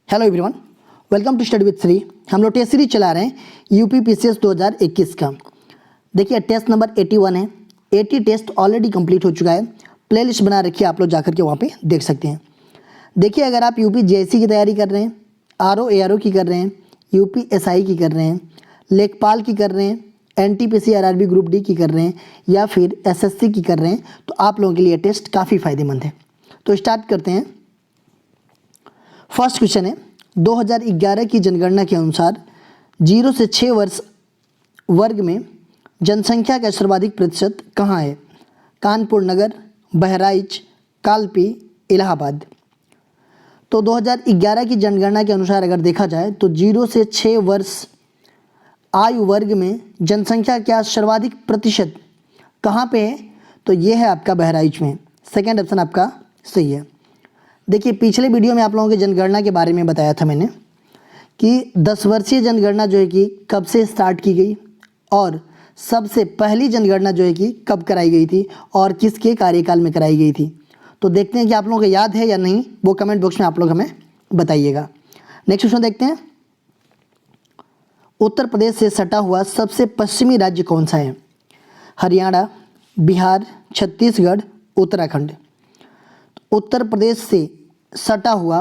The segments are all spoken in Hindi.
Hello everyone, welcome to study with Shri. हम लोग टेस्ट सीरीज चला रहे हैं यूपी पीसीएस 2021 का। देखिए टेस्ट नंबर 81 है। 80 टेस्ट ऑलरेडी कंप्लीट हो चुका है। प्लेलिस्ट बना रखी है, आप लोग जाकर के वहाँ पे देख सकते हैं। देखिए अगर आप यूपी जेएससी की तैयारी कर रहे हैं, आरओ एआरओ की कर रहे हैं, यूपी एसआई की कर रहे हैं, लेखपाल की कर रहे हैं, एनटीपीसी आरआरबी ग्रुप डी की कर रहे हैं या फिर एसएससी की कर रहे हैं, तो आप लोगों के लिए टेस्ट काफ़ी फायदेमंद है। तो स्टार्ट करते हैं। फर्स्ट क्वेश्चन है, 2011 की जनगणना के अनुसार 0 से 6 वर्ष वर्ग में जनसंख्या का सर्वाधिक प्रतिशत कहाँ है? कानपुर नगर, बहराइच, कालपी, इलाहाबाद। तो 2011 की जनगणना के अनुसार अगर देखा जाए तो 0 से 6 वर्ष आयु वर्ग में जनसंख्या का सर्वाधिक प्रतिशत कहाँ पे है? तो ये है आपका बहराइच में। सेकेंड ऑप्शन आपका सही है। देखिए पिछले वीडियो में आप लोगों की जनगणना के बारे में बताया था मैंने कि 10 वर्षीय जनगणना जो है कि कब से स्टार्ट की गई और सबसे पहली जनगणना जो है कि कब कराई गई थी और किसके कार्यकाल में कराई गई थी। तो देखते हैं कि आप लोगों को याद है या नहीं, वो कमेंट बॉक्स में आप लोग हमें बताइएगा। नेक्स्ट क्वेश्चन देखते हैं। उत्तर प्रदेश से सटा हुआ सबसे पश्चिमी राज्य कौन सा है? हरियाणा, बिहार, छत्तीसगढ़, उत्तराखंड। उत्तर प्रदेश से सटा हुआ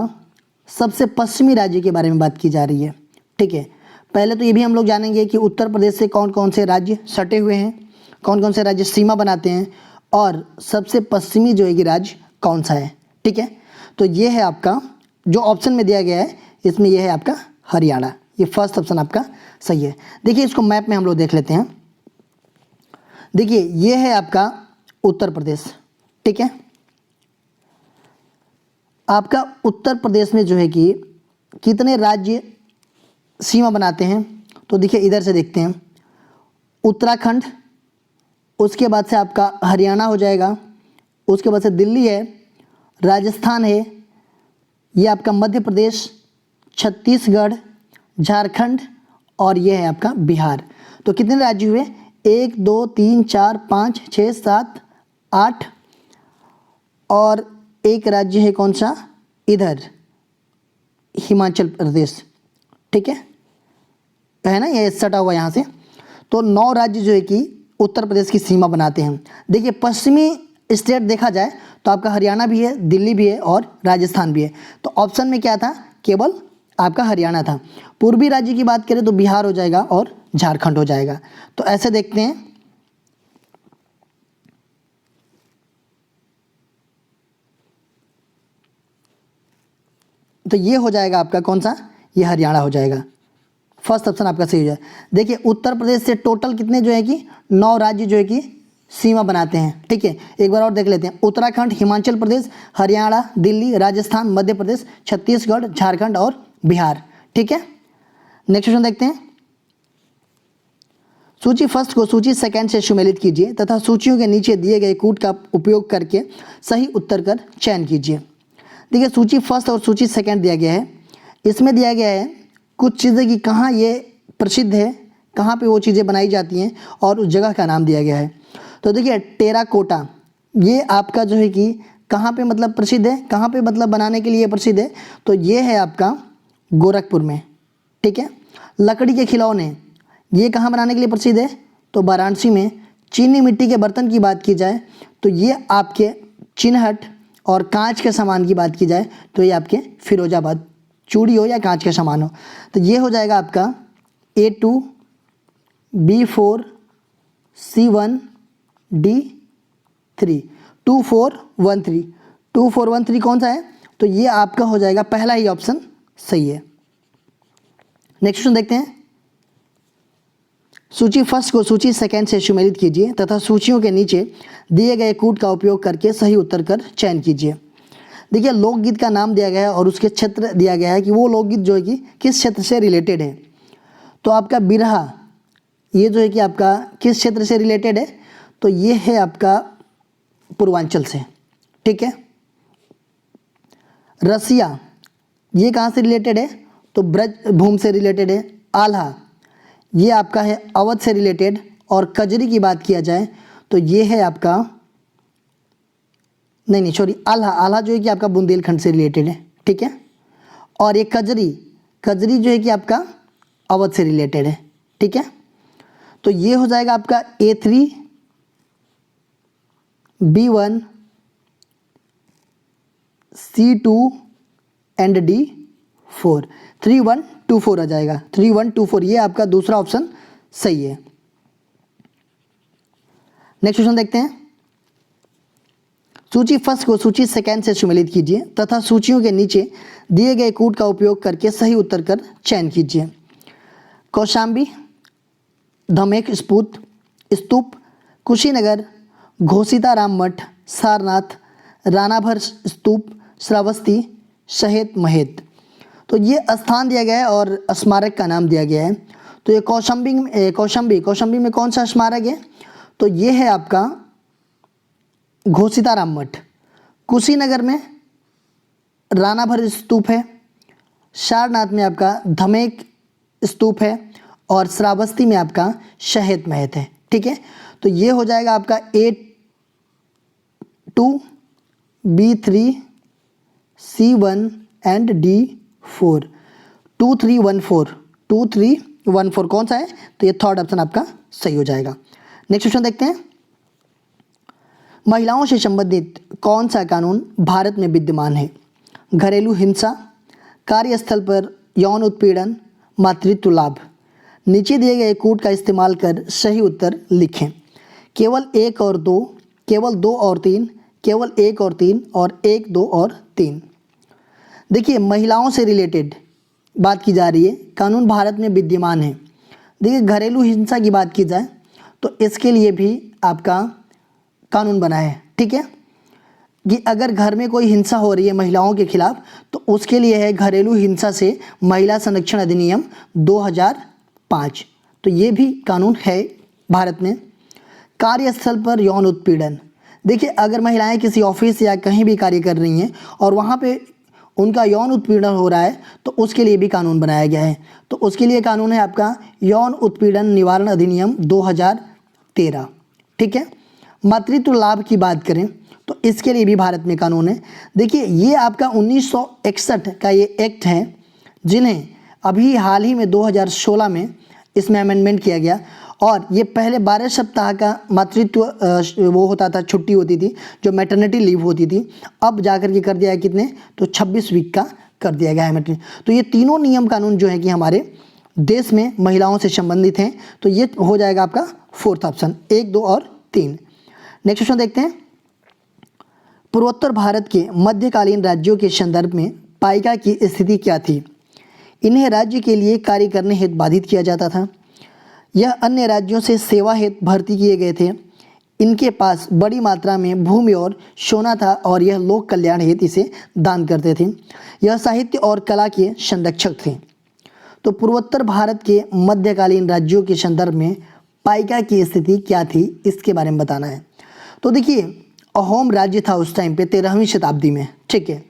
सबसे पश्चिमी राज्य के बारे में बात की जा रही है। ठीक है, पहले तो ये भी हम लोग जानेंगे कि उत्तर प्रदेश से कौन कौन से राज्य सटे हुए हैं, कौन कौन से राज्य सीमा बनाते हैं और सबसे पश्चिमी जो है कि राज्य कौन सा है। ठीक है, तो ये है आपका जो ऑप्शन में दिया गया है, इसमें यह है आपका हरियाणा। ये फर्स्ट ऑप्शन आपका सही है। देखिए इसको मैप में हम लोग देख लेते हैं। देखिए ये है आपका उत्तर प्रदेश। ठीक है, आपका उत्तर प्रदेश में जो है कि कितने राज्य सीमा बनाते हैं? तो देखिए इधर से देखते हैं, उत्तराखंड, उसके बाद से आपका हरियाणा हो जाएगा, उसके बाद से दिल्ली है, राजस्थान है, ये आपका मध्य प्रदेश, छत्तीसगढ़, झारखंड और ये है आपका बिहार। तो कितने राज्य हुए? 1 2 3 4 5 6 7 8 और एक राज्य है कौन सा? इधर हिमाचल प्रदेश। ठीक है ना, ये सटा हुआ यहाँ से। तो 9 राज्य जो है कि उत्तर प्रदेश की सीमा बनाते हैं। देखिए पश्चिमी स्टेट देखा जाए तो आपका हरियाणा भी है, दिल्ली भी है और राजस्थान भी है। तो ऑप्शन में क्या था? केवल आपका हरियाणा था। पूर्वी राज्य की बात करें तो बिहार हो जाएगा और झारखंड हो जाएगा। तो ऐसे देखते हैं। तो ये हो जाएगा आपका कौन सा? ये हरियाणा हो जाएगा। फर्स्ट ऑप्शन आपका सही हो जाए। देखिए उत्तर प्रदेश से टोटल कितने जो है कि 9 राज्य जो है कि सीमा बनाते हैं। ठीक है, एक बार और देख लेते हैं। उत्तराखंड, हिमाचल प्रदेश, हरियाणा, दिल्ली, राजस्थान, मध्य प्रदेश, छत्तीसगढ़, झारखंड और बिहार। ठीक है, नेक्स्ट क्वेश्चन देखते हैं। सूची फर्स्ट को सूची सेकंड से सुमेलित कीजिए तथा सूचियों के नीचे दिए गए कूट का उपयोग करके सही उत्तर कर चयन कीजिए। देखिए सूची फर्स्ट और सूची सेकंड दिया गया है। इसमें दिया गया है कुछ चीज़ें कि कहाँ ये प्रसिद्ध है, कहाँ पे वो चीज़ें बनाई जाती हैं और उस जगह का नाम दिया गया है। तो देखिए टेराकोटा ये आपका जो है कि कहाँ पे मतलब प्रसिद्ध है, कहाँ पे मतलब बनाने के लिए प्रसिद्ध है? तो ये है आपका गोरखपुर में। ठीक है, लकड़ी के खिलौने ये कहाँ बनाने के लिए प्रसिद्ध है? तो वाराणसी में। चीनी मिट्टी के बर्तन की बात की जाए तो ये आपके चिन्हट और कांच के सामान की बात की जाए तो ये आपके फिरोजाबाद, चूड़ी हो या कांच के सामान हो। तो ये हो जाएगा आपका A2, B4, C1, D3, 2413। 2413 कौन सा है? तो ये आपका हो जाएगा पहला ही ऑप्शन सही है। नेक्स्ट क्वेश्चन देखते हैं। सूची फर्स्ट को सूची सेकंड से सुमेलित कीजिए तथा सूचियों के नीचे दिए गए कूट का उपयोग करके सही उत्तर कर चयन कीजिए। देखिए लोकगीत का नाम दिया गया है और उसके क्षेत्र दिया गया है कि वो लोकगीत जो है कि किस क्षेत्र से रिलेटेड है। तो आपका बिरहा ये जो है कि आपका किस क्षेत्र से रिलेटेड है? तो ये है आपका पूर्वांचल से। ठीक है, रसिया ये कहाँ से रिलेटेड है? तो ब्रज भूमि से रिलेटेड है। आल्हा ये आपका है अवध से रिलेटेड। और कजरी की बात किया जाए तो ये है आपका नहीं सॉरी आल्हा जो है कि आपका बुंदेलखंड से रिलेटेड है। ठीक है, और ये कजरी, कजरी जो है कि आपका अवध से रिलेटेड है, ठीक है। तो ये हो जाएगा आपका A3 B1 C2 and D4, 3 1 2 4 आ जाएगा, 3 1 2 4, ये आपका दूसरा ऑप्शन सही है। नेक्स्ट क्वेश्चन देखते हैं। सूची फर्स्ट को सूची सेकेंड से सम्मिलित कीजिए तथा सूचियों के नीचे दिए गए कूट का उपयोग करके सही उत्तर कर चयन कीजिए। कौशाम्बी, धमेक स्तूप, कुशीनगर, घोषिताराम मठ, सारनाथ, रानाभर स्तूप, श्रावस्ती, शहेत महेत। तो ये स्थान दिया गया है और स्मारक का नाम दिया गया है। तो ये कौशाम्बी में कौन सा स्मारक है? तो ये है आपका घोषिताराम मठ। कुशीनगर में रानाभर स्तूप है, सारनाथ में आपका धमेक स्तूप है और श्रावस्ती में आपका शहेत महत है, ठीक है। तो ये हो जाएगा आपका A2 B3 C1 and D4, 2 3 1 4, 2 3 1 4 कौन सा है? तो ये थर्ड ऑप्शन आपका सही हो जाएगा। नेक्स्ट क्वेश्चन देखते हैं। महिलाओं से संबंधित कौन सा कानून भारत में विद्यमान है? घरेलू हिंसा, कार्यस्थल पर यौन उत्पीड़न, मातृत्व लाभ। नीचे दिए गए कूट का इस्तेमाल कर सही उत्तर लिखें। केवल 1 और 2, केवल 2 और 3, केवल 1 और 3 और 1 2 और 3। देखिए महिलाओं से रिलेटेड बात की जा रही है, कानून भारत में विद्यमान है। देखिए घरेलू हिंसा की बात की जाए तो इसके लिए भी आपका कानून बना है, ठीक है, कि अगर घर में कोई हिंसा हो रही है महिलाओं के खिलाफ तो उसके लिए है घरेलू हिंसा से महिला संरक्षण अधिनियम 2005। तो ये भी कानून है भारत में। कार्यस्थल पर यौन उत्पीड़न, देखिए अगर महिलाएं किसी ऑफिस या कहीं भी कार्य कर रही हैं और वहाँ पे उनका यौन उत्पीड़न हो रहा है तो उसके लिए भी कानून बनाया गया है। तो उसके लिए कानून है आपका यौन उत्पीड़न निवारण अधिनियम 2013, ठीक है। मातृत्व लाभ की बात करें तो इसके लिए भी भारत में कानून है। देखिए ये आपका 1961 का ये एक्ट है जिन्हें अभी हाल ही में 2016 में इसमें अमेंडमेंट किया गया और ये पहले 12 सप्ताह का मातृत्व वो होता था, छुट्टी होती थी जो मैटरनिटी लीव होती थी, अब जाकर के कर दिया है कितने? तो 26 वीक का कर दिया गया है मैटरनिटी। तो ये तीनों नियम कानून जो है कि हमारे देश में महिलाओं से संबंधित हैं। तो ये हो जाएगा आपका फोर्थ ऑप्शन, 1 2 और 3। नेक्स्ट क्वेश्चन देखते हैं। पूर्वोत्तर भारत के मध्यकालीन राज्यों के संदर्भ में पाइका की स्थिति क्या थी? इन्हें राज्य के लिए कार्य करने हेतु बाधित किया जाता था। यह अन्य राज्यों से सेवा हेतु भर्ती किए गए थे। इनके पास बड़ी मात्रा में भूमि और सोना था और यह लोक कल्याण हेतु इसे दान करते थे। यह साहित्य और कला के संरक्षक थे। तो पूर्वोत्तर भारत के मध्यकालीन राज्यों के संदर्भ में पाइका की स्थिति क्या थी, इसके बारे में बताना है। तो देखिए अहोम राज्य था उस टाइम पे 13वीं शताब्दी में, ठीक है।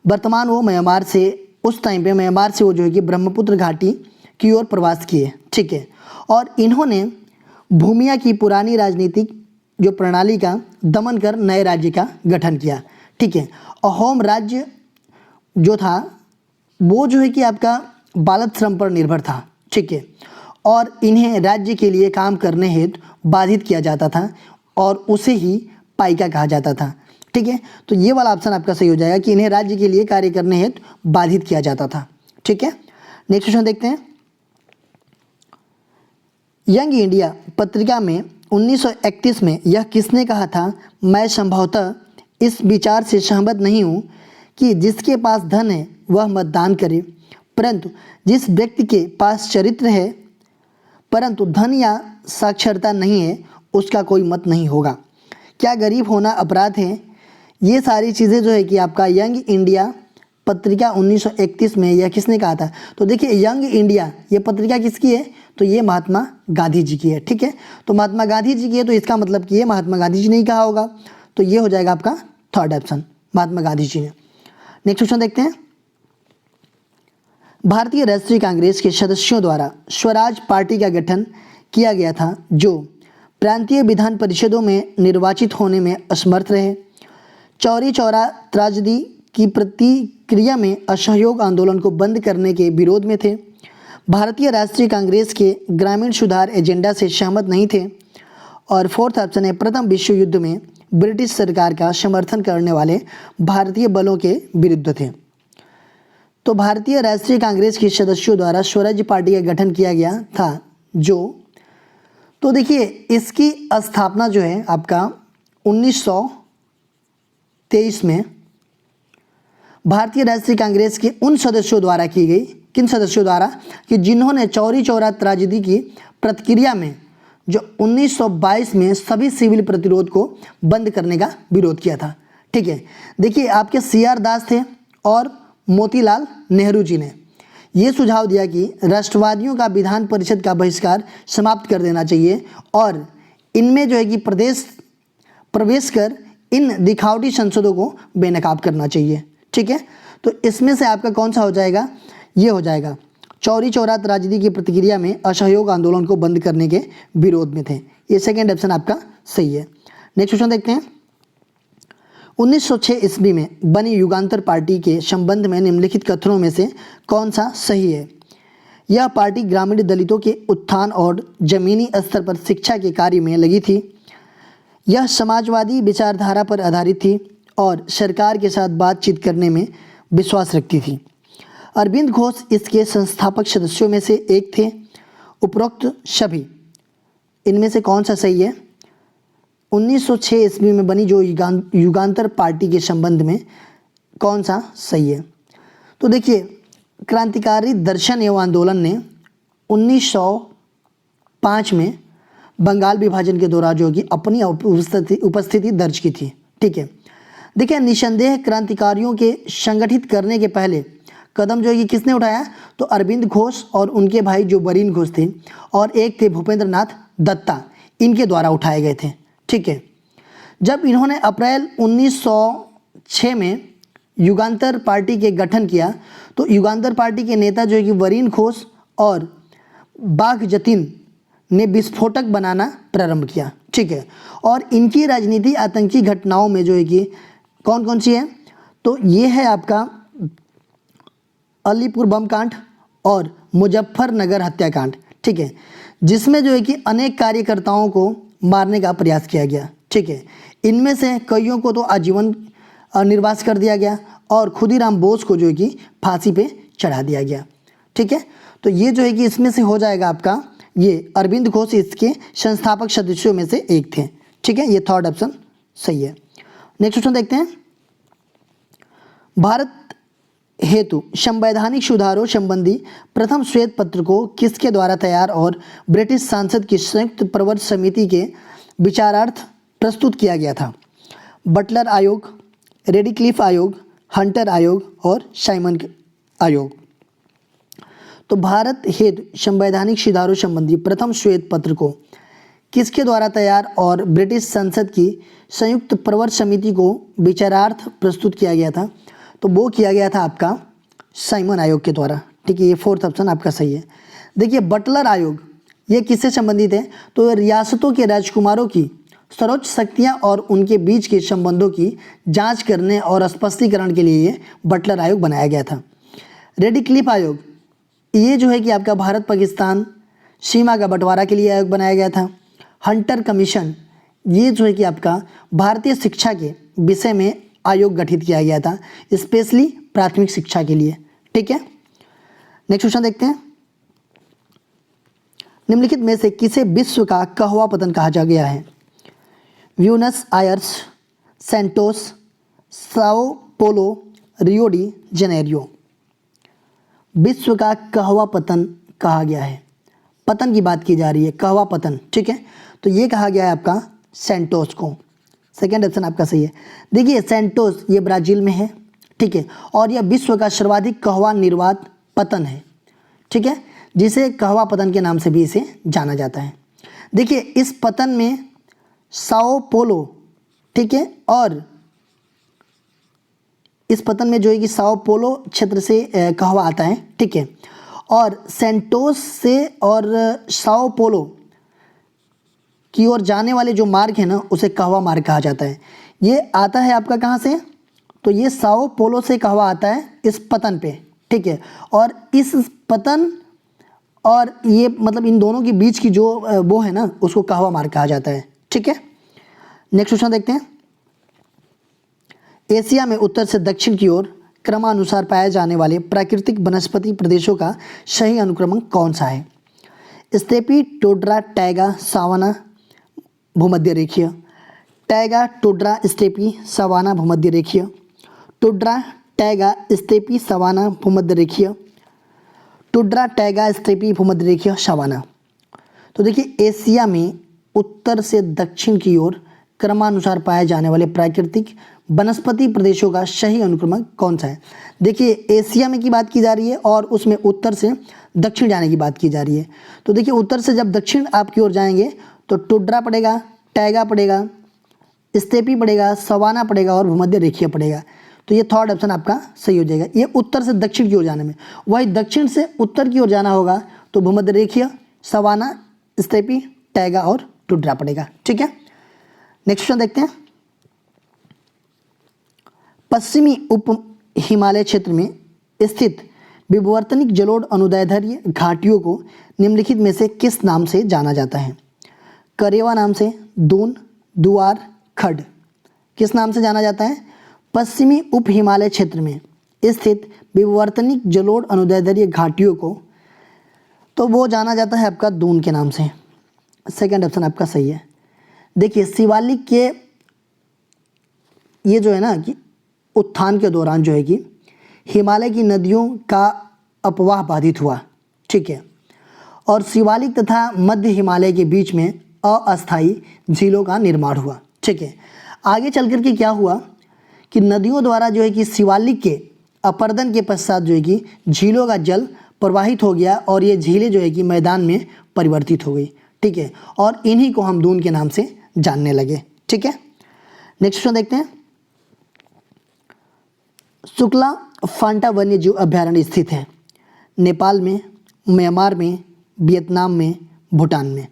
वर्तमान वो म्यांमार से, उस टाइम पे म्यांमार से वो जो है कि ब्रह्मपुत्र घाटी की ओर प्रवास किए, ठीक है। और इन्होंने भूमिया की पुरानी राजनीतिक जो प्रणाली का दमन कर नए राज्य का गठन किया, ठीक है। अहोम राज्य जो था वो जो है कि आपका बालक श्रम पर निर्भर था, ठीक है। और इन्हें राज्य के लिए काम करने हेतु बाधित किया जाता था और उसे ही पाइका कहा जाता था, ठीक है। तो ये वाला ऑप्शन आपका सही हो जाएगा कि इन्हें राज्य के लिए कार्य करने हेतु बाधित किया जाता था, ठीक है। नेक्स्ट क्वेश्चन देखते हैं। यंग इंडिया पत्रिका में 1931 में यह किसने कहा था? मैं संभवतः इस विचार से सहमत नहीं हूँ कि जिसके पास धन है वह मतदान करे, परंतु जिस व्यक्ति के पास चरित्र है परंतु धन या साक्षरता नहीं है उसका कोई मत नहीं होगा। क्या गरीब होना अपराध है? ये सारी चीज़ें जो है कि आपका यंग इंडिया पत्रिका 1931 में यह किसने कहा था? तो देखिए यंग इंडिया ये पत्रिका किसकी है? तो ये महात्मा गांधी जी की है, ठीक है। तो महात्मा गांधी जी की है तो इसका मतलब कि ये महात्मा गांधी जी ने ही कहा होगा। तो ये हो जाएगा आपका थर्ड ऑप्शन, महात्मा गांधी जी ने। नेक्स्ट क्वेश्चन देखते हैं। भारतीय राष्ट्रीय कांग्रेस के सदस्यों द्वारा स्वराज पार्टी का गठन किया गया था जो प्रांतीय विधान परिषदों में निर्वाचित होने में असमर्थ रहे। चौरी चौरा त्रासदी की प्रतिक्रिया में असहयोग आंदोलन को बंद करने के विरोध में थे। भारतीय राष्ट्रीय कांग्रेस के ग्रामीण सुधार एजेंडा से सहमत नहीं थे। और फोर्थ ऑप्शन है प्रथम विश्व युद्ध में ब्रिटिश सरकार का समर्थन करने वाले भारतीय बलों के विरुद्ध थे। तो भारतीय राष्ट्रीय कांग्रेस के सदस्यों द्वारा स्वराज्य पार्टी का गठन किया गया था तो देखिए इसकी स्थापना जो है आपका 1923 में भारतीय राष्ट्रीय कांग्रेस के उन सदस्यों द्वारा की गई। किन सदस्यों द्वारा? कि जिन्होंने चौरी चौरा त्राजिदी की प्रतिक्रिया में जो 1922 में सभी सिविल प्रतिरोध को बंद करने का विरोध किया था। ठीक है, देखिए आपके CR दास थे और मोतीलाल नेहरू जी ने ये सुझाव दिया कि राष्ट्रवादियों का विधान परिषद का बहिष्कार समाप्त कर देना चाहिए और इनमें जो है कि प्रवेश कर इन दिखावटी संसदों को बेनकाब करना चाहिए। ठीक है, तो इसमें से आपका कौन सा हो जाएगा? ये हो जाएगा चौरी चौरा त्राजिदी की प्रतिक्रिया में असहयोग आंदोलन को बंद करने के विरोध में थे। ये सेकेंड ऑप्शन आपका सही है। नेक्स्ट क्वेश्चन देखते हैं। 1906 ईस्वी में बनी युगांतर पार्टी के संबंध में निम्नलिखित कथनों में से कौन सा सही है? यह पार्टी ग्रामीण दलितों के उत्थान और जमीनी स्तर पर शिक्षा के कार्य में लगी थी। यह समाजवादी विचारधारा पर आधारित थी और सरकार के साथ बातचीत करने में विश्वास रखती थी। अरविंद घोष इसके संस्थापक सदस्यों में से एक थे। उपरोक्त सभी इनमें से कौन सा सही है? 1906 ईस्वी में बनी जो युगांतर पार्टी के संबंध में कौन सा सही है? तो देखिए क्रांतिकारी दर्शन एवं आंदोलन ने 1905 में बंगाल विभाजन के दौरान जो कि अपनी उपस्थिति दर्ज की थी। ठीक है, देखिए निसंदेह क्रांतिकारियों के संगठित करने के पहले कदम जो है कि किसने उठाया? तो अरविंद घोष और उनके भाई जो बरीन घोष थे और एक थे भूपेंद्र नाथ दत्ता, इनके द्वारा उठाए गए थे। ठीक है, जब इन्होंने अप्रैल 1906 में युगांतर पार्टी के गठन किया तो युगांतर पार्टी के नेता जो है कि बरीन घोष और बाघ जतिन ने विस्फोटक बनाना प्रारंभ किया। ठीक है, और इनकी राजनीति आतंकी घटनाओं में जो है कि कौन कौन सी है? तो ये है आपका अलीपुर बम कांड और मुजफ्फरनगर हत्याकांड। ठीक है, जिसमें जो है कि अनेक कार्यकर्ताओं को मारने का प्रयास किया गया। ठीक है, इनमें से कईयों को तो आजीवन निर्वास कर दिया गया और खुदीराम बोस को जो है कि फांसी पे चढ़ा दिया गया। ठीक है, तो ये जो है कि इसमें से हो जाएगा आपका ये अरविंद घोष इसके संस्थापक सदस्यों में से एक थे। ठीक है, ये थर्ड ऑप्शन सही है। नेक्स्ट क्वेश्चन देखते हैं। भारत हेतु संवैधानिक सुधारों संबंधी प्रथम श्वेत पत्र को किसके द्वारा तैयार और ब्रिटिश सांसद की संयुक्त प्रवर समिति के विचारार्थ प्रस्तुत किया गया था? बटलर आयोग, रेडिक्लिफ आयोग, हंटर आयोग और साइमन आयोग। तो भारत हेतु संवैधानिक सुधारों संबंधी प्रथम श्वेत पत्र को किसके द्वारा तैयार और ब्रिटिश संसद की संयुक्त प्रवर समिति को विचारार्थ प्रस्तुत किया गया था? तो वो किया गया था आपका साइमन आयोग के द्वारा। ठीक है, ये फोर्थ ऑप्शन आपका सही है। देखिए बटलर आयोग ये किससे संबंधित है? तो रियासतों के राजकुमारों की सर्वोच्च शक्तियाँ और उनके बीच के संबंधों की जांच करने और स्पष्टीकरण के लिए ये बटलर आयोग बनाया गया था। रेडिक्लिफ आयोग ये जो है कि आपका भारत पाकिस्तान सीमा का बंटवारा के लिए आयोग बनाया गया था। हंटर कमीशन ये जो है कि आपका भारतीय शिक्षा के विषय में आयोग गठित किया गया था, स्पेशली प्राथमिक शिक्षा के लिए। ठीक है, नेक्स्ट क्वेश्चन देखते हैं। निम्नलिखित में से किसे विश्व का कहवा पतन कहा जा गया है? Buenos Aires, Santos, Sao Paulo, Rio de Janeiro. विश्व का कहवा पतन कहा गया है, पतन की बात की जा रही है, कहवा पतन। ठीक है, तो ये कहा गया है आपका सैंटोस को। सेकेंड ऑप्शन आपका सही है। देखिए सैंटोस ये ब्राज़ील में है। ठीक है, और यह विश्व का सर्वाधिक कहवा निर्वात पतन है। ठीक है, जिसे कहवा पतन के नाम से भी इसे जाना जाता है। देखिए इस पतन में साओ पोलो, ठीक है, और इस पतन में जो है कि साओ पोलो क्षेत्र से कहवा आता है। ठीक है, और सैंटोस से और साओ पोलो की ओर जाने वाले जो मार्ग है ना उसे कहवा मार्ग कहा जाता है। ये आता है आपका कहाँ से? तो ये साओ पोलो से कहवा आता है इस पतन पे, ठीक है। और इस पतन और ये मतलब इन दोनों के बीच की जो वो है ना, उसको कहवा मार्ग कहा जाता है, ठीक है। नेक्स्ट क्वेश्चन देखते हैं। एशिया में उत्तर से दक्षिण की ओर क्रमानुसार पाए जाने वाले प्राकृतिक वनस्पति प्रदेशों का सही अनुक्रम कौन सा है? स्टेपी, टोड्रा, टैगा, सावाना, भूमध्य रेखीय। टैगा, टोड्रा, स्टेपी, सवाना, भूमध्य रेखीय। टोड्रा, टैगा, स्टेपी, सवाना, भूमध्य रेखीय। टुड्रा, टैगा, स्टेपी, भूमध्य रेखीय, सवाना। तो देखिए एशिया में उत्तर से दक्षिण की ओर क्रमानुसार पाए जाने वाले प्राकृतिक वनस्पति प्रदेशों का सही अनुक्रम कौन सा है? देखिए एशिया में की बात की जा रही है और उसमें उत्तर से दक्षिण जाने की बात की जा रही है। तो देखिए उत्तर से जब दक्षिण आपकी ओर जाएंगे तो टुड्रा पड़ेगा, टैगा पड़ेगा, स्टेपी पड़ेगा, सवाना पड़ेगा और भूमध्य रेखीय पड़ेगा। तो ये थर्ड ऑप्शन आपका सही हो जाएगा। ये उत्तर से दक्षिण की ओर जाने में, वही दक्षिण से उत्तर की ओर जाना होगा तो भूमध्य रेखीय, सवाना, स्टेपी, टैगा और टुड्रा पड़ेगा, ठीक है। नेक्स्ट क्वेश्चन देखते हैं। पश्चिमी उप हिमालय क्षेत्र में स्थित विवर्तनिक जलोढ़ अनुदैर्ध्य घाटियों को निम्नलिखित में से किस नाम से जाना जाता है? करेवा नाम से, दून, दुआर, खड। किस नाम से जाना जाता है? पश्चिमी उप हिमालय क्षेत्र में स्थित विवर्तनिक जलोढ़ अनुदैर्ध्य घाटियों को तो वो जाना जाता है आपका दून के नाम से। सेकंड ऑप्शन आपका सही है। देखिए शिवालिक के ये जो है ना कि उत्थान के दौरान जो है कि हिमालय की नदियों का अपवाह बाधित हुआ, ठीक है। और शिवालिक तथा मध्य हिमालय के बीच में अस्थायी झीलों का निर्माण हुआ, ठीक है। आगे चल कर के क्या हुआ कि नदियों द्वारा जो है कि शिवालिक के अपर्दन के पश्चात जो है कि झीलों का जल प्रवाहित हो गया और ये झीलें जो है कि मैदान में परिवर्तित हो गई, ठीक है। और इन्हीं को हम दून के नाम से जानने लगे, ठीक है। नेक्स्ट क्वेश्चन देखते हैं। शुक्ला फांटा वन्य जीव अभ्यारण्य स्थित है नेपाल में, म्यांमार में, वियतनाम में, भूटान में।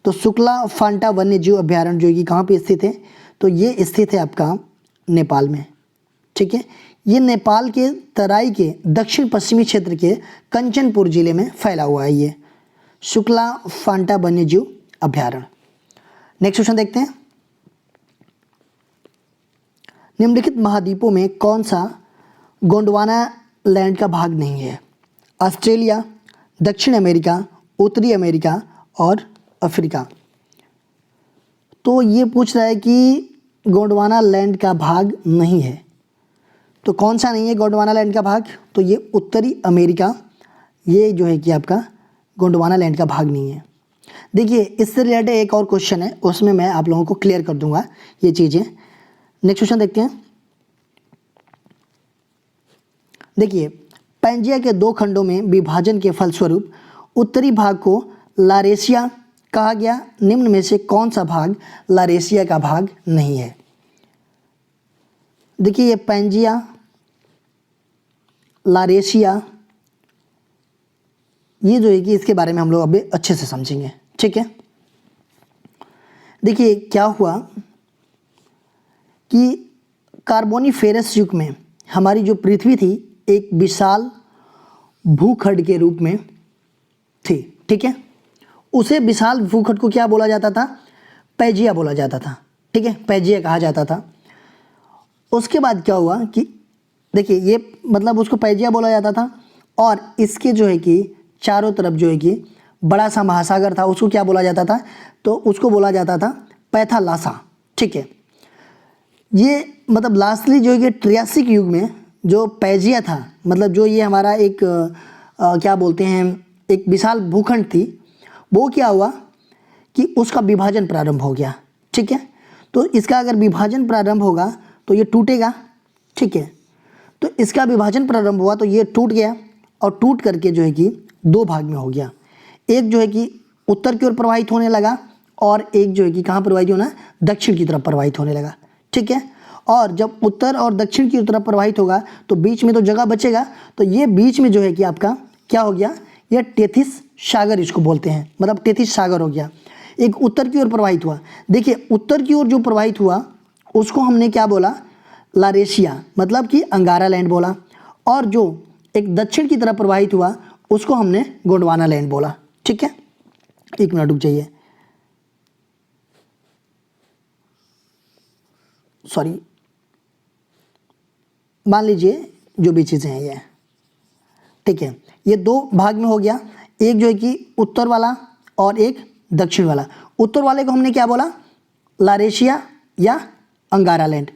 तो शुक्ला फांटा वन्य जीव अभ्यारण्य जो कि कहाँ पे स्थित है? तो ये स्थित है आपका नेपाल में, ठीक है। ये नेपाल के तराई के दक्षिण पश्चिमी क्षेत्र के कंचनपुर जिले में फैला हुआ है ये शुक्ला फांटा वन्य जीव अभ्यारण्य। नेक्स्ट क्वेश्चन देखते हैं। निम्नलिखित महाद्वीपों में कौन सा गोंडवाना लैंड का भाग नहीं है? ऑस्ट्रेलिया, दक्षिण अमेरिका, उत्तरी अमेरिका और अफ्रीका। तो ये पूछ रहा है कि गोंडवाना लैंड का भाग नहीं है, तो कौन सा नहीं है गोंडवाना लैंड का भाग? तो ये उत्तरी अमेरिका, ये जो है कि आपका गोंडवाना लैंड का भाग नहीं है। देखिए इससे रिलेटेड एक और क्वेश्चन है, उसमें मैं आप लोगों को क्लियर कर दूंगा ये चीज़ें। नेक्स्ट क्वेश्चन देखते हैं। देखिए पैंजिया के दो खंडों में विभाजन के फलस्वरूप उत्तरी भाग को लारेशिया कहा गया। निम्न में से कौन सा भाग लारेशिया का भाग नहीं है? देखिए ये पैंजिया, लारेशिया, ये जो है कि इसके बारे में हम लोग अभी अच्छे से समझेंगे, ठीक है। देखिए क्या हुआ कि कार्बोनिफेरस युग में हमारी जो पृथ्वी थी एक विशाल भूखंड के रूप में थी, ठीक है। उसे विशाल भूखंड को क्या बोला जाता था? पैजिया बोला जाता था, ठीक है, पैजिया कहा जाता था। उसके बाद क्या हुआ कि देखिए ये मतलब उसको पैजिया बोला जाता था और इसके जो है कि चारों तरफ जो है कि बड़ा सा महासागर था, उसको क्या बोला जाता था? तो उसको बोला जाता था पैथालासा, ठीक है। ये मतलब लास्टली जो है कि ट्रियासिक युग में जो पैजिया था, मतलब जो ये हमारा एक क्या बोलते हैं एक विशाल भूखंड थी, वो क्या हुआ कि उसका विभाजन प्रारंभ हो गया, ठीक है। तो इसका अगर विभाजन प्रारंभ होगा तो ये टूटेगा, ठीक है। तो इसका विभाजन प्रारंभ हुआ तो ये टूट गया और टूट करके जो है कि दो भाग में हो गया। एक जो है कि उत्तर की ओर प्रवाहित होने लगा और एक जो है कि कहाँ प्रवाहित होना? दक्षिण की तरफ प्रवाहित होने लगा, ठीक है। और जब उत्तर और दक्षिण की तरफ प्रवाहित होगा तो बीच में तो जगह बचेगा, तो ये बीच में जो है कि आपका क्या हो गया? यह टेथिस सागर इसको बोलते हैं, मतलब टेथिस सागर हो गया। एक उत्तर की ओर प्रवाहित हुआ। देखिए उत्तर की ओर जो प्रवाहित हुआ उसको हमने क्या बोला? लारेशिया मतलब कि अंगारा लैंड बोला, और जो एक दक्षिण की तरफ प्रवाहित हुआ उसको हमने गोंडवाना लैंड बोला। ठीक है, एक मिनट रुक जाइए, सॉरी, मान लीजिए जो भी चीज़ें हैं ये, ठीक है, ये दो भाग में हो गया, एक जो है कि उत्तर वाला और एक दक्षिण वाला। उत्तर वाले को हमने क्या बोला, लारेशिया या अंगारा लैंड,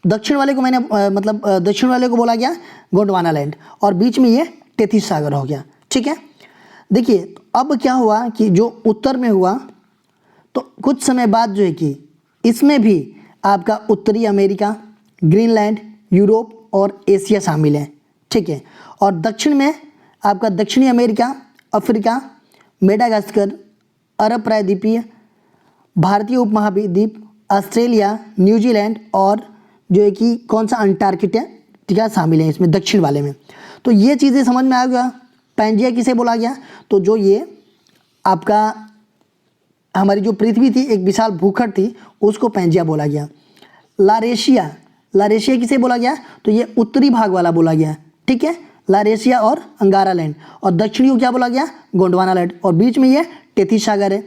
दक्षिण वाले को मैंने दक्षिण वाले को बोला गया गोंडवाना लैंड, और बीच में ये तेथिस सागर हो गया। ठीक है, देखिए अब क्या हुआ कि जो उत्तर में हुआ तो कुछ समय बाद जो है कि इसमें भी आपका उत्तरी अमेरिका, ग्रीनलैंड, यूरोप और एशिया शामिल है। ठीक है, और दक्षिण में आपका दक्षिणी अमेरिका, अफ्रीका, मेडागास्कर, अरब प्रायद्वीपीय, भारतीय उपमहाद्वीप, ऑस्ट्रेलिया, न्यूजीलैंड और जो है कि कौन सा अंटार्कटिका शामिल है इसमें दक्षिण वाले में। तो ये चीज़ें समझ में आ गया। पैंजिया किसे बोला गया, तो जो ये आपका हमारी जो पृथ्वी थी एक विशाल भूखंड थी उसको पैंजिया बोला गया। लारेशिया, लारेशिया किसे बोला गया, तो ये उत्तरी भाग वाला बोला गया। ठीक है, लारेशिया और अंगारा लैंड, और दक्षिणी को क्या बोला गया, गोंडवाना लैंड, और बीच में ये तेथिस सागर है।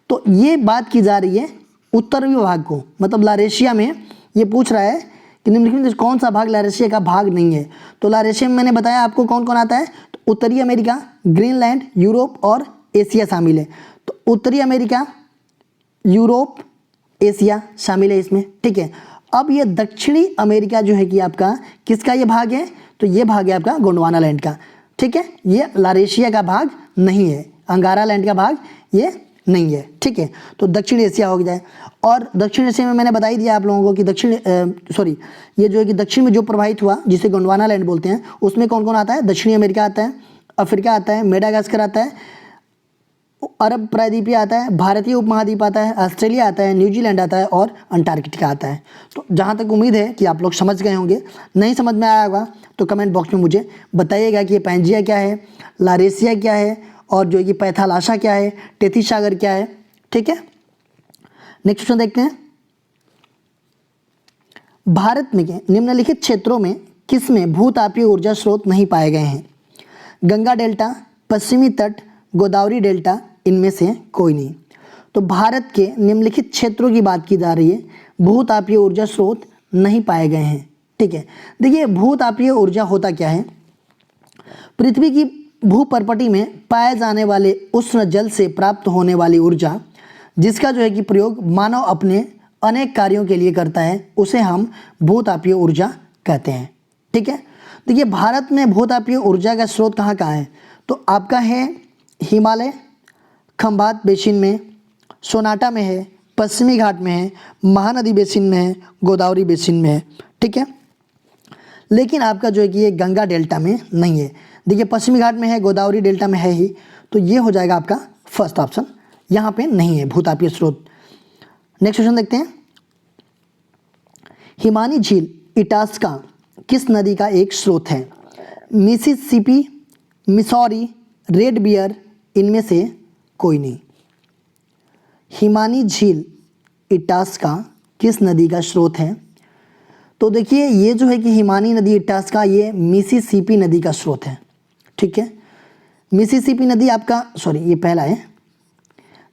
तो ये बात की जा रही है उत्तरी भाग को, मतलब लारेशिया में ये पूछ रहा है कि निम्नलिखित में कौन सा भाग लारेशिया का भाग नहीं है। तो लारेशिया में मैंने बताया आपको कौन कौन आता है, तो उत्तरी अमेरिका, ग्रीनलैंड, यूरोप और एशिया शामिल है। तो उत्तरी अमेरिका, यूरोप, एशिया शामिल है इसमें। ठीक है, अब ये दक्षिणी अमेरिका जो है कि आपका किसका ये भाग है, तो ये भाग है आपका गोंडवाना लैंड का। ठीक है, ये लारेशिया का भाग नहीं है, अंगारा लैंड का भाग ये नहीं है। ठीक है, तो दक्षिण एशिया हो जाए, और दक्षिण एशिया में मैंने बता ही दिया आप लोगों को कि ये जो है कि दक्षिण में जो प्रवाहित हुआ जिसे गोंडवाना लैंड बोलते हैं उसमें कौन कौन आता है, दक्षिणी अमेरिका आता है, अफ्रीका आता है, मेडागास्कर आता है, अरब प्रायद्वीपीय आता है, भारतीय उपमहाद्वीप आता है, ऑस्ट्रेलिया आता है, न्यूजीलैंड आता है और अंटार्कटिका आता है। तो जहाँ तक उम्मीद है कि आप लोग समझ गए होंगे। नहीं समझ में आया होगा तो कमेंट बॉक्स में मुझे बताइएगा कि ये पैंजिया क्या है, लारेशिया क्या है, और जो कि पैथालाशा क्या है, तेथिस सागर क्या है। ठीक है, नेक्स्ट क्वेश्चन देखते हैं। भारत में निम्नलिखित क्षेत्रों में किसमें भूतापीय ऊर्जा स्रोत नहीं पाए गए हैं, गंगा डेल्टा, पश्चिमी तट, गोदावरी डेल्टा, इनमें से कोई नहीं। तो भारत के निम्नलिखित क्षेत्रों की बात की जा रही है, भूतापीय ऊर्जा स्रोत नहीं पाए गए हैं। ठीक है, देखिए भूतापीय ऊर्जा होता क्या है, पृथ्वी की भूपर्पटी में पाए जाने वाले उष्ण जल से प्राप्त होने वाली ऊर्जा जिसका जो है कि प्रयोग मानव अपने अनेक कार्यों के लिए करता है उसे हम भूतापीय ऊर्जा कहते हैं। ठीक है, देखिए भारत में भूतापीय ऊर्जा का स्रोत कहाँ कहाँ है, तो आपका है हिमालय, खंभात बेसिन में, सोनाटा में है, पश्चिमी घाट में है, महानदी बेसिन में है, गोदावरी बेसिन में है। ठीक है, लेकिन आपका जो है कि ये गंगा डेल्टा में नहीं है। देखिए पश्चिमी घाट में है, गोदावरी डेल्टा में है ही, तो ये हो जाएगा आपका फर्स्ट ऑप्शन, यहाँ पे नहीं है भूतापीय स्रोत। नेक्स्ट क्वेश्चन देखते हैं। हिमानी झील इटास्का किस नदी का एक स्रोत है, मिसिसिपी, मिसौरी, रेड बियर, इनमें से कोई नहीं। हिमानी झील इटास्का किस नदी का स्रोत है, तो देखिए ये जो है कि हिमानी नदी इटास्का ये मिसिसिपी नदी का स्रोत है। ठीक है, मिसिसिपी नदी आपका ये पहला है।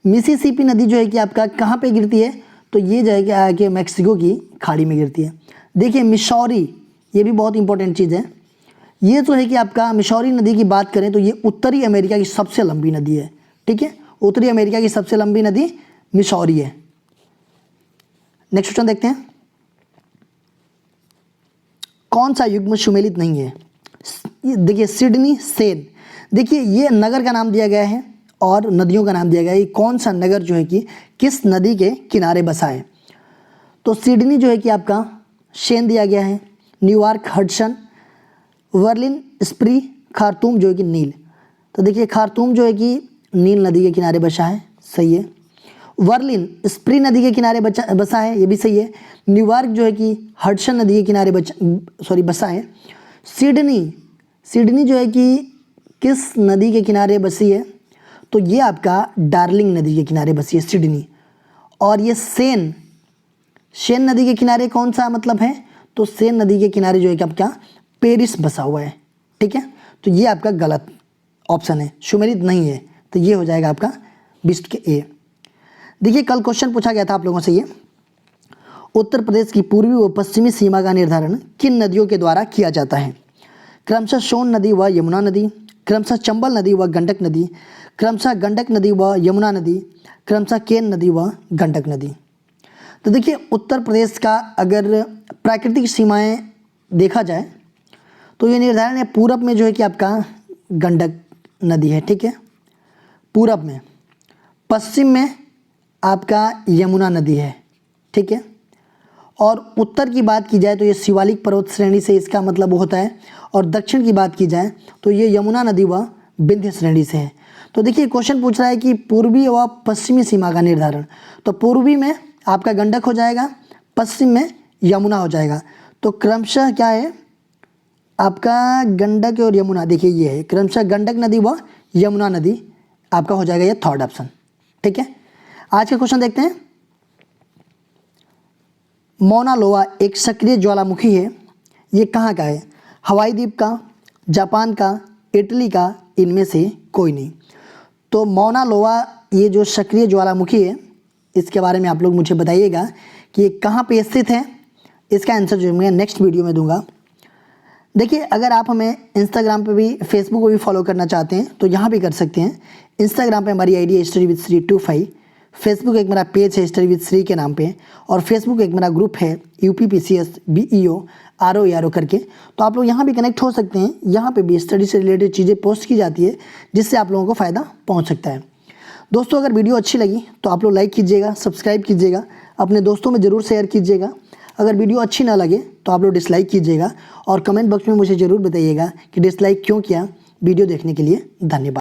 मिसिसिपी नदी जो है कि आपका कहाँ पे गिरती है, तो ये जो है कि मैक्सिको की खाड़ी में गिरती है। देखिए मिसौरी, ये भी बहुत इंपॉर्टेंट चीज़ है, ये जो है कि आपका मिसौरी नदी की बात करें तो ये उत्तरी अमेरिका की सबसे लंबी नदी है। ठीक है, उत्तरी अमेरिका की सबसे लंबी नदी मिसौरी है। नेक्स्ट क्वेश्चन देखते हैं। कौन सा युग्म सुमेलित नहीं है, देखिए सिडनी सेन, देखिए ये नगर का नाम दिया गया है और नदियों का नाम दिया गया है। कौन सा नगर जो है कि किस नदी के किनारे बसा है, तो सिडनी जो है कि आपका शेन दिया गया है, न्यूयॉर्क हडसन, वर्लिन स्प्री, खार्तूम जो है कि नील। तो देखिए खार्तूम जो है कि नील नदी के किनारे बसा है, सही है। वर्लिन स्प्री नदी के किनारे बसा है, ये भी सही है। न्यूयॉर्क जो है कि हडसन नदी के किनारे बसा है। सिडनी जो है कि किस नदी के किनारे बसी है, तो ये आपका डार्लिंग नदी के किनारे बसी है सिडनी। और ये शेन नदी के किनारे कौन सा मतलब है, तो सेन नदी के किनारे जो है कि आपका पेरिस बसा हुआ है, ठीक है। तो ये आपका गलत ऑप्शन है, सुमेरित नहीं है, तो ये हो जाएगा आपका 20 के ए। देखिए कल क्वेश्चन पूछा गया था आप लोगों से ये, उत्तर प्रदेश की पूर्वी व पश्चिमी सीमा का निर्धारण किन नदियों के द्वारा किया जाता है? क्रमशः सोन नदी व यमुना नदी, क्रमशः चंबल नदी व गंडक नदी, क्रमशः गंडक नदी व यमुना नदी, क्रमशः केन नदी व गंडक नदी। तो देखिए उत्तर प्रदेश का अगर प्राकृतिक सीमाएं देखा जाए तो ये निर्धारण है पूरब में जो है कि आपका गंडक नदी है, ठीक है, पूरब में। पश्चिम में आपका यमुना नदी है, ठीक है। और उत्तर की बात की जाए तो ये शिवालिक पर्वत श्रेणी से इसका मतलब वो होता है, और दक्षिण की बात की जाए तो ये यमुना नदी व विंध्य श्रेणी से है। तो देखिए क्वेश्चन पूछ रहा है कि पूर्वी व पश्चिमी सीमा का निर्धारण, तो पूर्वी में आपका गंडक हो जाएगा, पश्चिम में यमुना हो जाएगा। तो क्रमशः क्या है आपका गंडक और यमुना, देखिए ये है क्रमशः गंडक नदी व यमुना नदी आपका हो जाएगा ये थर्ड ऑप्शन, ठीक है। आज का क्वेश्चन देखते हैं। मौना लोआ एक सक्रिय ज्वालामुखी है, ये कहाँ का है? हवाई द्वीप का, जापान का, इटली का, इनमें से कोई नहीं। तो मौना लोआ ये जो सक्रिय ज्वालामुखी है इसके बारे में आप लोग मुझे बताइएगा कि ये कहाँ पे स्थित है। इसका आंसर जो मैं नेक्स्ट वीडियो में दूंगा। देखिए अगर आप हमें इंस्टाग्राम पे भी, फेसबुक पे भी फॉलो करना चाहते हैं तो यहाँ भी कर सकते हैं। इंस्टाग्राम पे हमारी आईडी है स्टडी विद श्री 25, फेसबुक एक मेरा पेज है स्टडी विद श्री के नाम पे, और फेसबुक एक मेरा ग्रुप है UPPCS BEO RO करके। तो आप लोग यहाँ भी कनेक्ट हो सकते हैं। यहाँ पे भी स्टडी से रिलेटेड चीज़ें पोस्ट की जाती है जिससे आप लोगों को फ़ायदा पहुँच सकता है। दोस्तों अगर वीडियो अच्छी लगी तो आप लोग लाइक कीजिएगा, सब्सक्राइब कीजिएगा, अपने दोस्तों में ज़रूर शेयर कीजिएगा। अगर वीडियो अच्छी ना लगे तो आप लोग डिसलाइक कीजिएगा, और कमेंट बॉक्स में मुझे ज़रूर बताइएगा कि डिसलाइक क्यों किया। वीडियो देखने के लिए धन्यवाद।